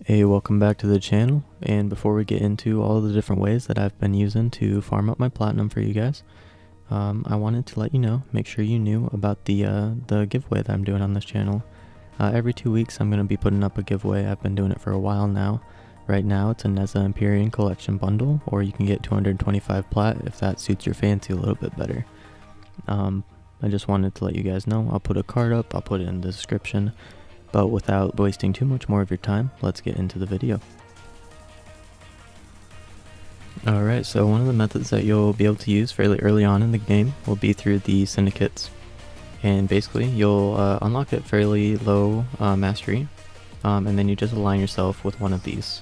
Hey, welcome back to the channel, and before we get into all the different ways that I've been using to farm up my platinum for you guys, I wanted to let you know, make sure you knew about the giveaway that I'm doing on this channel. Every 2 weeks I'm going to be putting up a giveaway. I've been doing it for a while now. Right now it's a Neza Empyrean collection bundle, or you can get 225 plat if that suits your fancy a little bit better. I just wanted to let you guys know. I'll put a card up, I'll put it in the description. But without wasting too much more of your time, let's get into the video. Alright, so one of the methods that you'll be able to use fairly early on in the game will be through the syndicates. And basically, you'll unlock it fairly low mastery, and then you just align yourself with one of these.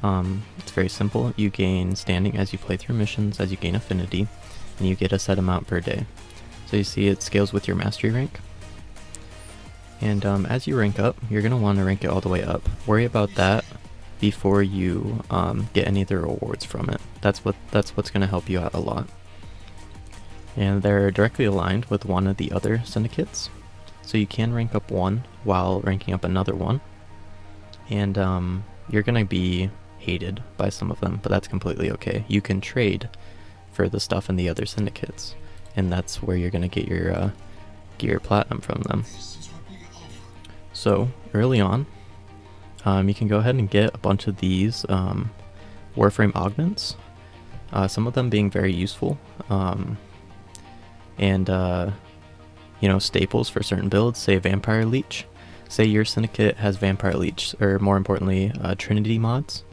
It's very simple. You gain standing as you play through missions, as you gain affinity, and you get a set amount per day. So you see it scales with your mastery rank. And as you rank up, you're going to want to rank it all the way up. Worry about that before you get any of the rewards from it. That's what's going to help you out a lot. And they're directly aligned with one of the other syndicates. So you can rank up one while ranking up another one. And you're going to be hated by some of them, but that's completely okay. You can trade for the stuff in the other syndicates. And that's where you're going to get your platinum from them. So early on, you can go ahead and get a bunch of these Warframe augments, some of them being very useful, and staples for certain builds. Say Vampire Leech. Say your syndicate has Vampire Leech, or more importantly, Trinity mods.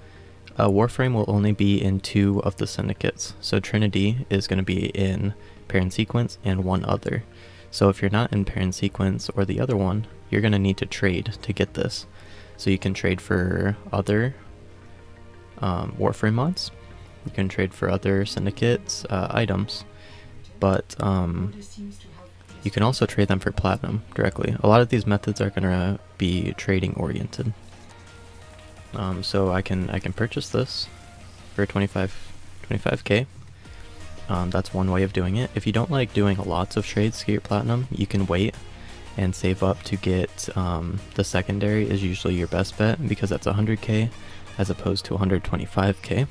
Warframe will only be in 2 of the syndicates, so Trinity is going to be in Parent Sequence and one other. So if you're not in Parent Sequence or the other one, you're going to need to trade to get this. So you can trade for other Warframe mods, you can trade for other syndicates items, but you can also trade them for platinum directly. A lot of these methods are going to be trading oriented. So I can purchase this for 25k. That's one way of doing it. If you don't like doing lots of trades to get your platinum, you can wait and save up to get the secondary is usually your best bet, because that's 100k as opposed to 125k.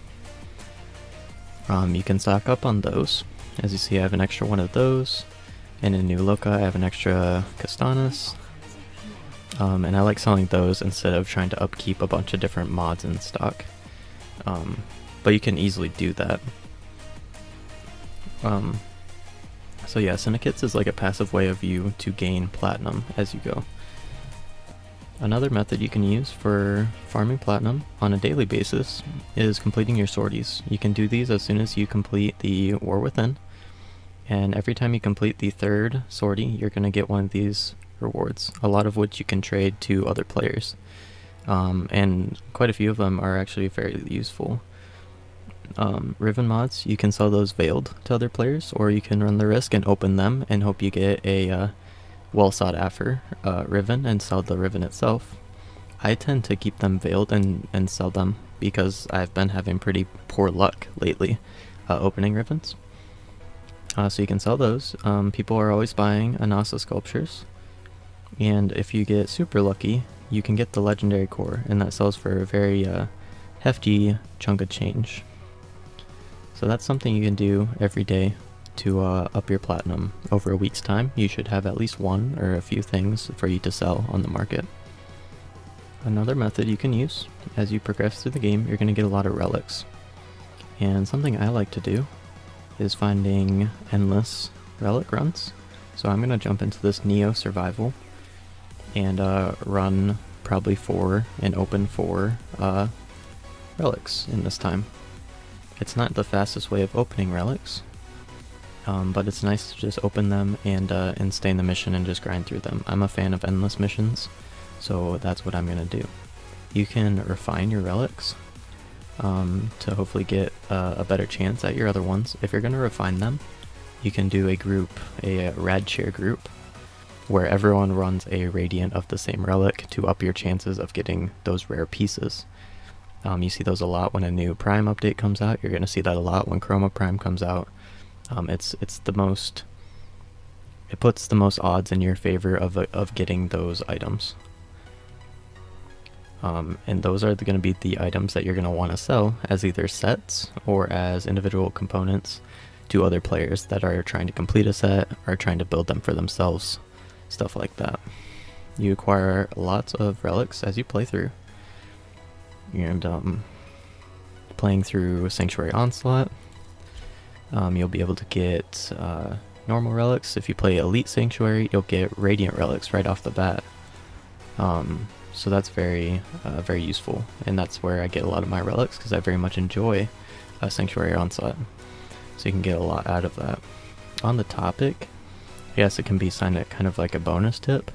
You can stock up on those. As you see, I have an extra one of those, and in New Loca I have an extra Castanas. And I like selling those instead of trying to upkeep a bunch of different mods in stock. But you can easily do that. So yeah, syndicates is like a passive way of you to gain platinum as you go. Another method you can use for farming platinum on a daily basis is completing your sorties. You can do these as soon as you complete the War Within, and every time you complete the 3rd sortie, you're going to get one of these rewards, a lot of which you can trade to other players. And quite a few of them are actually very useful. Riven mods, you can sell those veiled to other players, or you can run the risk and open them and hope you get a well sought after Riven and sell the Riven itself. I tend to keep them veiled and sell them because I've been having pretty poor luck lately opening Rivens. So you can sell those. People are always buying Anasa sculptures, and if you get super lucky, you can get the legendary core, and that sells for a very hefty chunk of change. So that's something you can do every day to up your platinum. Over a week's time, you should have at least one or a few things for you to sell on the market. Another method you can use, as you progress through the game, you're going to get a lot of relics. And something I like to do is finding endless relic runs. So I'm going to jump into this Neo Survival and run probably 4 and open 4 relics in this time. It's not the fastest way of opening relics, but it's nice to just open them and stay in the mission and just grind through them. I'm a fan of endless missions, so that's what I'm going to do. You can refine your relics to hopefully get a better chance at your other ones. If you're going to refine them, you can do a rad share group, where everyone runs a radiant of the same relic to up your chances of getting those rare pieces. You see those a lot when a new Prime update comes out. You're going to see that a lot when Chroma Prime comes out. It puts the most odds in your favor of getting those items. And those are going to be the items that you're going to want to sell as either sets or as individual components to other players that are trying to complete a set or trying to build them for themselves, stuff like that. You acquire lots of relics as you play through, and playing through Sanctuary Onslaught, you'll be able to get normal relics. If you play Elite Sanctuary, you'll get Radiant relics right off the bat. So that's very useful, and that's where I get a lot of my relics, because I very much enjoy Sanctuary Onslaught. So you can get a lot out of that. On the topic, yes, it can be signed at kind of like a bonus tip.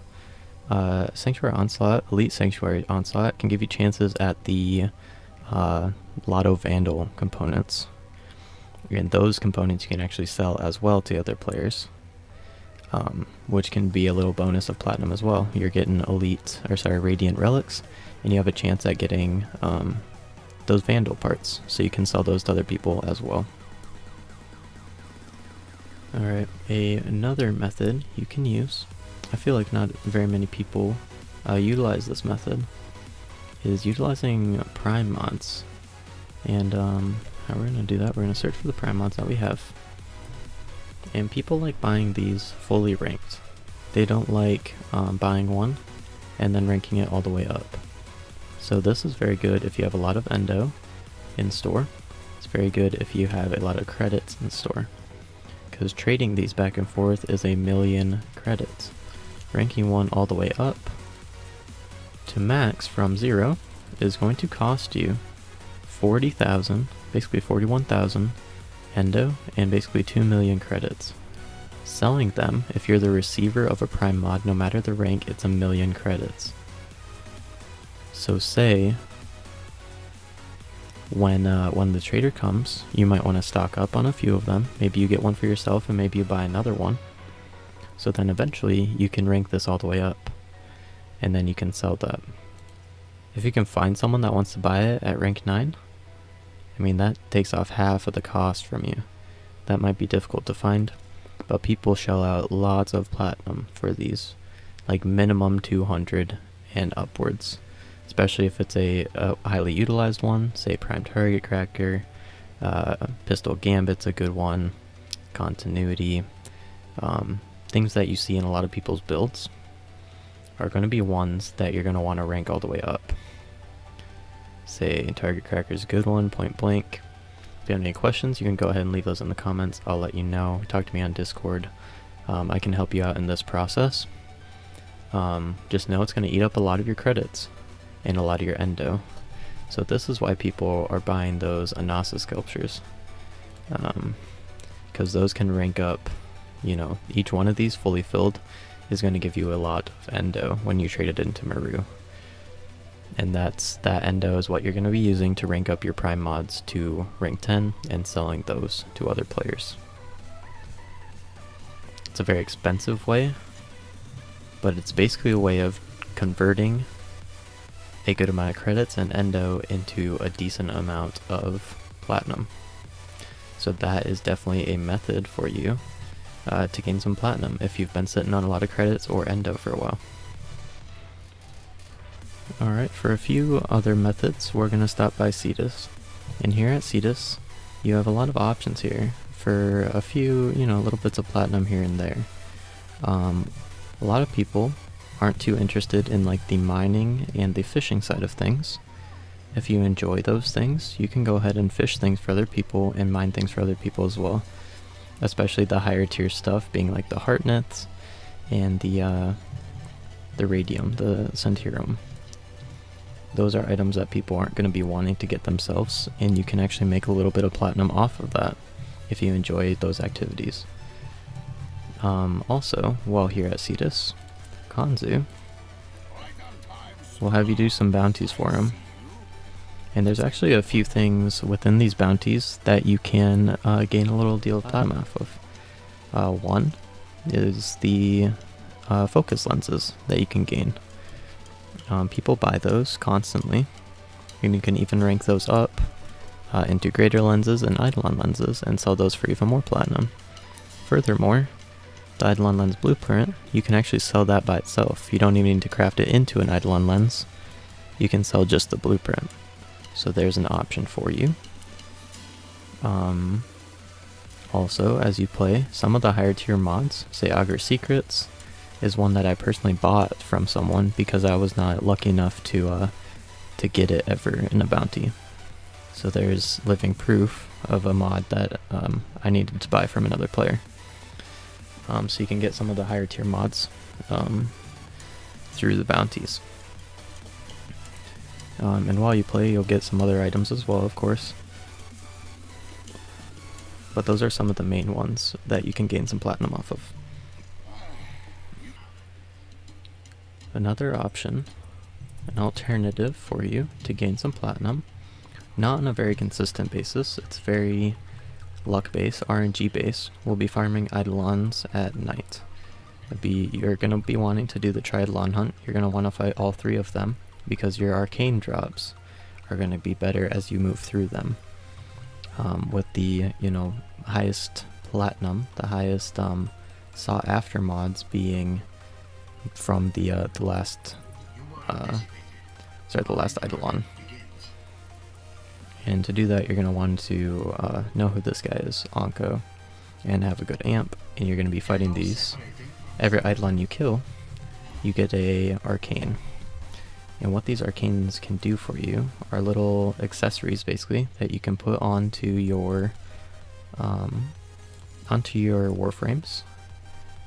Sanctuary Onslaught, Elite Sanctuary Onslaught, can give you chances at the Lotto Vandal components. And those components you can actually sell as well to other players, which can be a little bonus of platinum as well. You're getting Radiant relics, and you have a chance at getting those Vandal parts, so you can sell those to other people as well. Alright, another method you can use, I feel like not very many people utilize this method, is utilizing Prime mods. And how we're going to do that, we're going to search for the Prime mods that we have. And people like buying these fully ranked. They don't like buying one and then ranking it all the way up. So this is very good if you have a lot of endo in store. It's very good if you have a lot of credits in store, because trading these back and forth is 1,000,000 credits. Ranking one all the way up to max from 0 is going to cost you 40,000, basically 41,000 endo, and basically 2,000,000 credits. Selling them, if you're the receiver of a Prime mod, no matter the rank, it's 1,000,000 credits. So say when the trader comes, you might want to stock up on a few of them. Maybe you get one for yourself, and maybe you buy another one. So then eventually you can rank this all the way up, and then you can sell that. If you can find someone that wants to buy it at rank 9, I mean, that takes off half of the cost from you. That might be difficult to find, but people shell out lots of platinum for these, like minimum 200 and upwards, especially if it's a highly utilized one, say Prime Target Cracker, Pistol Gambit's a good one, Continuity, things that you see in a lot of people's builds are going to be ones that you're going to want to rank all the way up. Say Target Cracker's a good one, Point Blank. If you have any questions, you can go ahead and leave those in the comments. I'll let you know. Talk to me on Discord. I can help you out in this process. Just know it's going to eat up a lot of your credits and a lot of your endo. So this is why people are buying those Anasa sculptures, because those can rank up. You know, each one of these fully filled is going to give you a lot of endo when you trade it into Maru. And that endo is what you're going to be using to rank up your Prime mods to rank 10 and selling those to other players. It's a very expensive way, but it's basically a way of converting a good amount of credits and endo into a decent amount of platinum. So that is definitely a method for you to gain some platinum if you've been sitting on a lot of credits or endo for a while. Alright, for a few other methods, we're going to stop by Cetus. And here at Cetus, you have a lot of options here for a few, little bits of platinum here and there. A lot of people aren't too interested in like the mining and the fishing side of things. If you enjoy those things, you can go ahead and fish things for other people and mine things for other people as well. Especially the higher tier stuff being like the Heartnets and the Radium, the Centirum. Those are items that people aren't going to be wanting to get themselves, and you can actually make a little bit of platinum off of that if you enjoy those activities. Also, while here at Cetus, Kanzu will have you do some bounties for him. And there's actually a few things within these bounties that you can gain a little deal of platinum off of. One is the focus lenses that you can gain. People buy those constantly, and you can even rank those up into greater lenses and Eidolon lenses and sell those for even more platinum. Furthermore, the Eidolon lens blueprint, you can actually sell that by itself. You don't even need to craft it into an Eidolon lens. you can sell just the blueprint. So there's an option for you. Also, as you play, some of the higher tier mods, say Augur Secrets, is one that I personally bought from someone because I was not lucky enough to get it ever in a bounty. So there's living proof of a mod that I needed to buy from another player. So you can get some of the higher tier mods through the bounties. And while you play, you'll get some other items as well, of course. But those are some of the main ones that you can gain some platinum off of. Another option, an alternative for you to gain some platinum, not on a very consistent basis, it's very luck-based, RNG-based, will be farming Eidolons at night. You're going to be wanting to do the Tri-Eidolon hunt, you're going to want to fight all 3 of them, because your arcane drops are going to be better as you move through them. With the, highest platinum, the highest sought after mods being from the last Eidolon. And to do that, you're going to want to know who this guy is, Onko, and have a good amp, and you're going to be fighting these. Every Eidolon you kill, you get a arcane. And what these arcanes can do for you are little accessories, basically, that you can put onto your warframes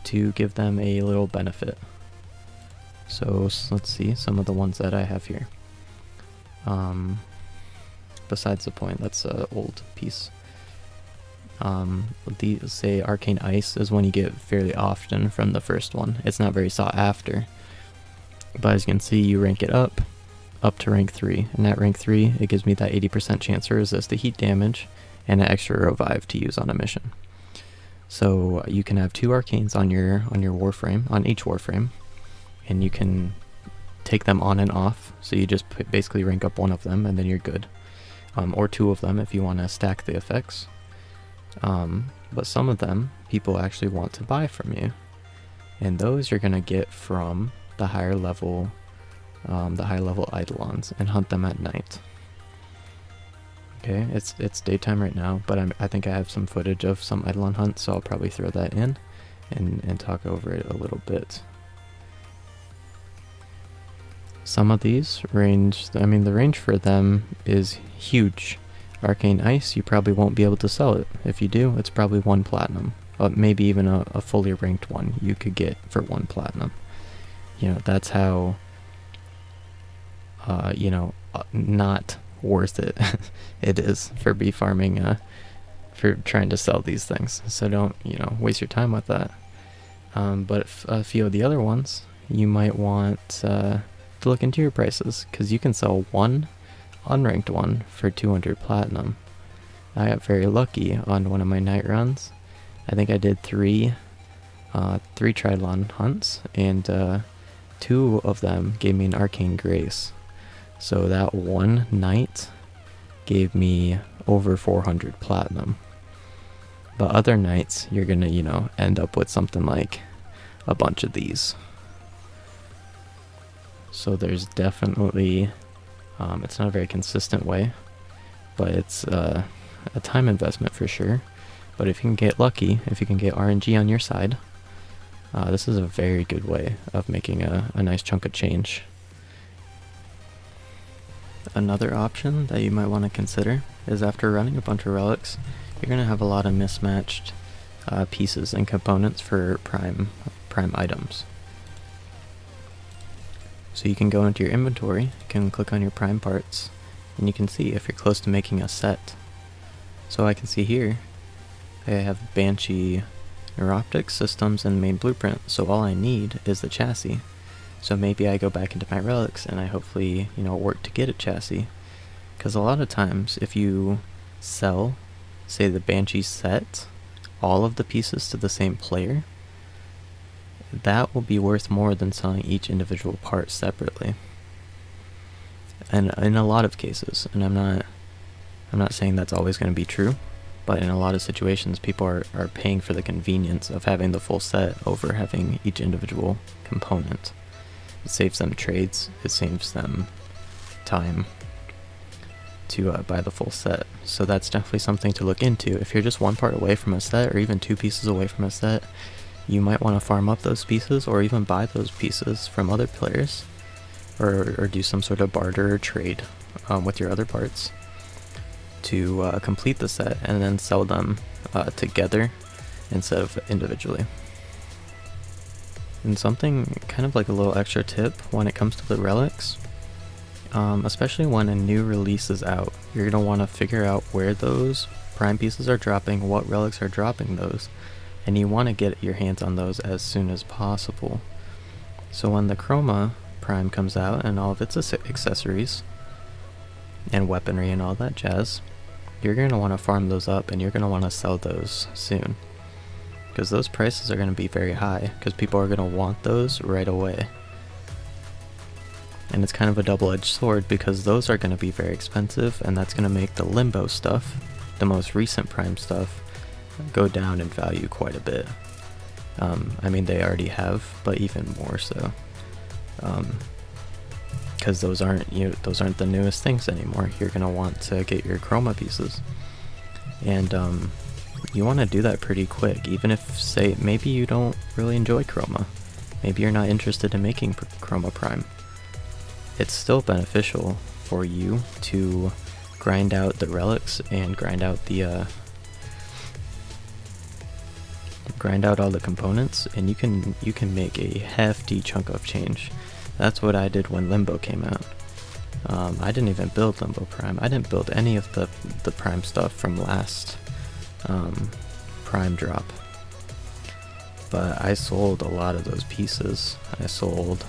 to give them a little benefit. So let's see some of the ones that I have here. Besides the point, that's an old piece. Say Arcane Ice is one you get fairly often from the first one. It's not very sought after. But as you can see, you rank it up to rank 3. And at rank 3, it gives me that 80% chance to resist the heat damage and an extra revive to use on a mission. So you can have 2 arcanes on your warframe, on each warframe, and you can take them on and off. So you just basically rank up 1 of them and then you're good. Or 2 of them if you want to stack the effects. But some of them people actually want to buy from you, and those you're gonna get from the higher level Eidolons and hunt them at night. Okay, it's daytime right now, but I think I have some footage of some Eidolon hunts, so I'll probably throw that in and talk over it a little bit. Some of these the range for them is huge. Arcane Ice, you probably won't be able to sell it. If you do, it's probably 1 platinum. Maybe even a fully ranked one you could get for 1 platinum. That's how, not worth it it is for bee farming, for trying to sell these things. So don't, waste your time with that. But a few of the other ones, you might want to look into your prices, because you can sell 1 unranked one for 200 platinum. I got very lucky on one of my night runs. I think I did 3 Tri-Eidolon hunts, and 2 of them gave me an Arcane Grace. So that one night gave me over 400 platinum. But other nights, you're gonna, end up with something like a bunch of these. So there's definitely, it's not a very consistent way, but it's a time investment for sure. But if you can get lucky, if you can get RNG on your side, this is a very good way of making a nice chunk of change. Another option that you might want to consider is, after running a bunch of relics, you're going to have a lot of mismatched pieces and components for prime items. So you can go into your inventory, you can click on your prime parts, and you can see if you're close to making a set. So I can see here, I have Banshee Neuroptic Systems and main blueprint, so all I need is the chassis. So maybe I go back into my relics and I hopefully, work to get a chassis. Because a lot of times, if you sell, say, the Banshee set, all of the pieces to the same player, that will be worth more than selling each individual part separately. And in a lot of cases, and I'm not saying that's always going to be true, but in a lot of situations, people are paying for the convenience of having the full set over having each individual component. It saves them trades, it saves them time to buy the full set. So that's definitely something to look into. If you're just one part away from a set, or even 2 pieces away from a set, you might want to farm up those pieces, or even buy those pieces from other players, or do some sort of barter or trade with your other parts to complete the set, and then sell them together instead of individually. And something kind of like a little extra tip when it comes to the relics, especially when a new release is out, you're going to want to figure out where those prime pieces are dropping, what relics are dropping those, and you want to get your hands on those as soon as possible. So when the Chroma Prime comes out and all of its accessories and weaponry and all that jazz, you're going to want to farm those up, and you're going to want to sell those soon, because those prices are going to be very high, because people are going to want those right away. And it's kind of a double-edged sword, because those are going to be very expensive, and that's going to make the Limbo stuff, the most recent Prime stuff, go down in value quite a bit. I mean, they already have, but even more so. Because those aren't the newest things anymore. You're gonna want to get your Chroma pieces, and you want to do that pretty quick. Even if, say, maybe you don't really enjoy Chroma, maybe you're not interested in making Chroma Prime, it's still beneficial for you to grind out the relics and grind out all the components, and you can make a hefty chunk of change. That's what I did when Limbo came out. I didn't even build Limbo Prime. I didn't build any of the Prime stuff from last Prime drop. But I sold a lot of those pieces. I sold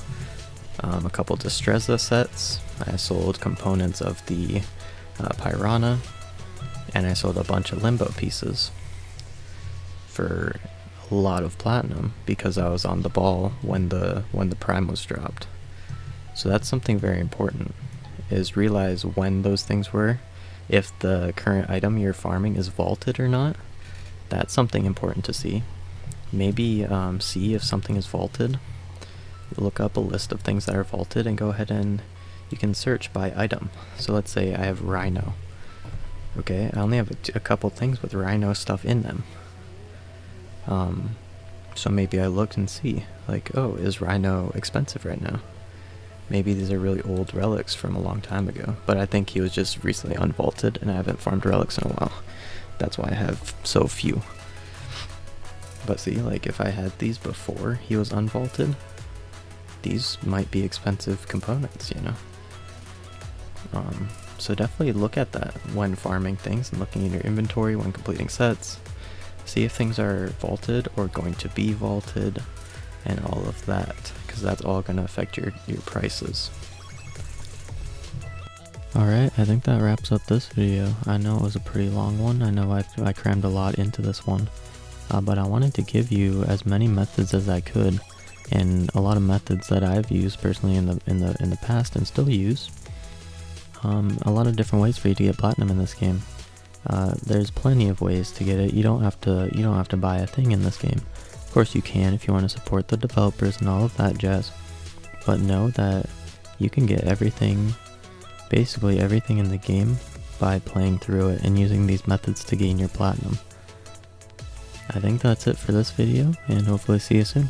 a couple Destreza sets. I sold components of the Piranha, and I sold a bunch of Limbo pieces for a lot of platinum, because I was on the ball when the Prime was dropped. So that's something very important, is realize when those things were, if the current item you're farming is vaulted or not. That's something important to see. Maybe see if something is vaulted. Look up a list of things that are vaulted and go ahead and you can search by item. So let's say I have Rhino. Okay, I only have a couple things with Rhino stuff in them. So maybe I look and see, like, oh, is Rhino expensive right now? Maybe these are really old relics from a long time ago, but I think he was just recently unvaulted and I haven't farmed relics in a while. That's why I have so few. But see, like, if I had these before he was unvaulted, these might be expensive components, you know? So definitely look at that when farming things and looking in your inventory when completing sets. See if things are vaulted or going to be vaulted and all of that, because that's all going to affect your prices. Alright, I think that wraps up this video. I know it was a pretty long one. I know I crammed a lot into this one, but I wanted to give you as many methods as I could, and a lot of methods that I've used personally in the past and still use. A lot of different ways for you to get platinum in this game. There's plenty of ways to get it. You don't have to buy a thing in this game. Of course you can if you want to support the developers and all of that jazz. But know that you can get everything, basically everything in the game, by playing through it and using these methods to gain your platinum. I think that's it for this video, and hopefully see you soon.